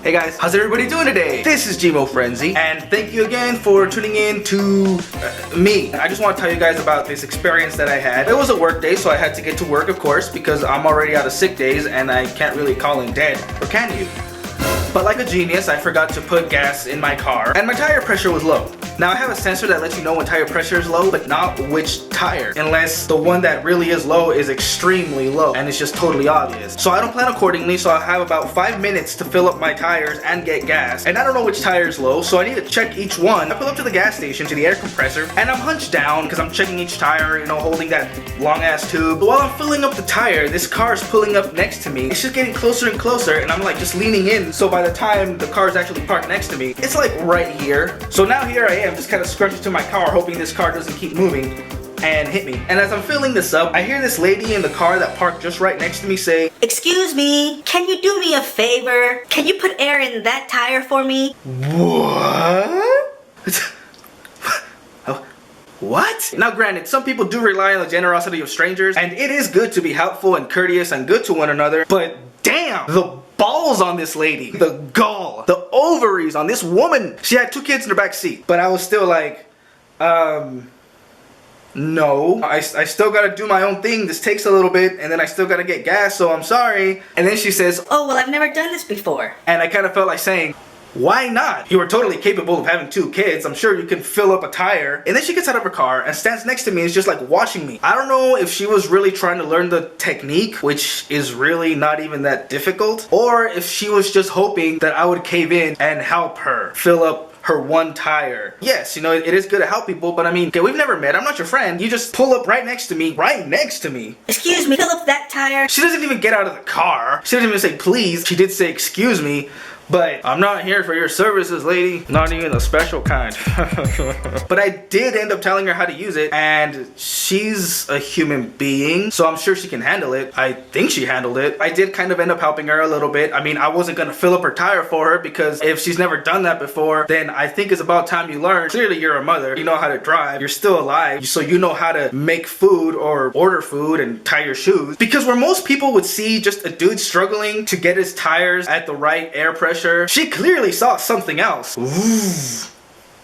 Hey guys, how's everybody doing today? This is Gmo Frenzy, and thank you again for tuning in to me. I just want to tell you guys about this experience that I had. It was a work day, so I had to get to work, of course, because I'm already out of sick days and I can't really call in dead, or can you? But like a genius, I forgot to put gas in my car, and my tire pressure was low. Now I have a sensor that lets you know when tire pressure is low, but not which tire, unless the one that really is low is extremely low, and it's just totally obvious. So I don't plan accordingly, so I have about 5 minutes to fill up my tires and get gas, and I don't know which tire is low, so I need to check each one. I pull up to the gas station, to the air compressor, and I'm hunched down because I'm checking each tire, you know, holding that long ass tube. But while I'm filling up the tire, this car is pulling up next to me. It's just getting closer and closer, and I'm like just leaning in, so by the time the car is actually parked next to me, it's like right here. So now here I am, just kind of scrunched to my car, hoping this car doesn't keep moving and hit me. And as I'm filling this up, I hear this lady in the car that parked just right next to me say, "Excuse me, can you do me a favor? Can you put air in that tire for me?" What? What? Now granted, some people do rely on the generosity of strangers, and it is good to be helpful and courteous and good to one another, but damn, the balls on this lady, the gall, the ovaries on this woman. She had 2 kids in the back seat, but I was still like, no, I still gotta do my own thing. This takes a little bit, and then I still gotta get gas, so I'm sorry. And then she says, "Oh, well, I've never done this before." And I kind of felt like saying, why not? You are totally capable of having 2 kids. I'm sure you can fill up a tire. And then she gets out of her car and stands next to me and is just like watching me. I don't know if she was really trying to learn the technique, which is really not even that difficult, or if she was just hoping that I would cave in and help her fill up her one tire. Yes, you know, it is good to help people, but I mean, okay, we've never met. I'm not your friend. You just pull up right next to me. "Excuse me, fill up that tire." She doesn't even get out of the car. She doesn't even say please. She did say excuse me. But I'm not here for your services, lady. Not even a special kind. But I did end up telling her how to use it, and she's a human being, so I'm sure she can handle it. I think she handled it. I did kind of end up helping her a little bit. I mean, I wasn't gonna fill up her tire for her, because if she's never done that before, then I think it's about time you learn. Clearly you're a mother. You know how to drive. You're still alive, so you know how to make food or order food and tie your shoes. Because where most people would see just a dude struggling to get his tires at the right air pressure, she clearly saw something else. Ooh.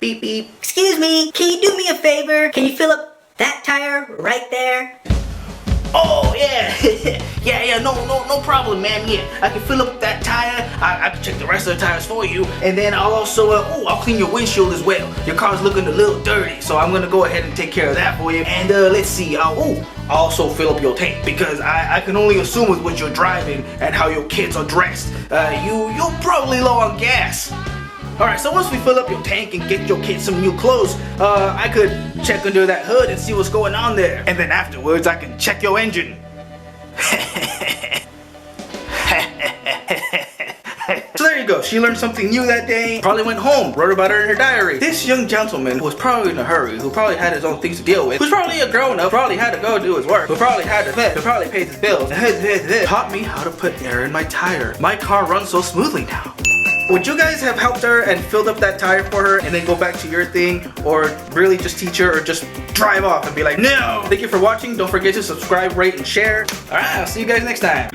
Beep beep. "Excuse me, can you do me a favor? Can you fill up that tire right there?" Oh yeah, yeah, no problem, ma'am. Yeah, I can fill up that tire. I can check the rest of the tires for you, and then I'll also, I'll clean your windshield as well. Your car's looking a little dirty, so I'm gonna go ahead and take care of that for you. And let's see, I'll also fill up your tank, because I can only assume with what you're driving and how your kids are dressed, you're probably low on gas. Alright, so once we fill up your tank and get your kids some new clothes, I could check under that hood and see what's going on there. And then afterwards, I can check your engine. So there you go, she learned something new that day, probably went home, wrote about her in her diary. This young gentleman who was probably in a hurry, who probably had his own things to deal with, who's probably a grown-up, probably had to go do his work, who probably had to vet, who probably paid his bills, taught me how to put air in my tire. My car runs so smoothly now. Would you guys have helped her and filled up that tire for her and then go back to your thing, or really just teach her, or just drive off and be like, no? Thank you for watching. Don't forget to subscribe, rate, and share. Alright, I'll see you guys next time.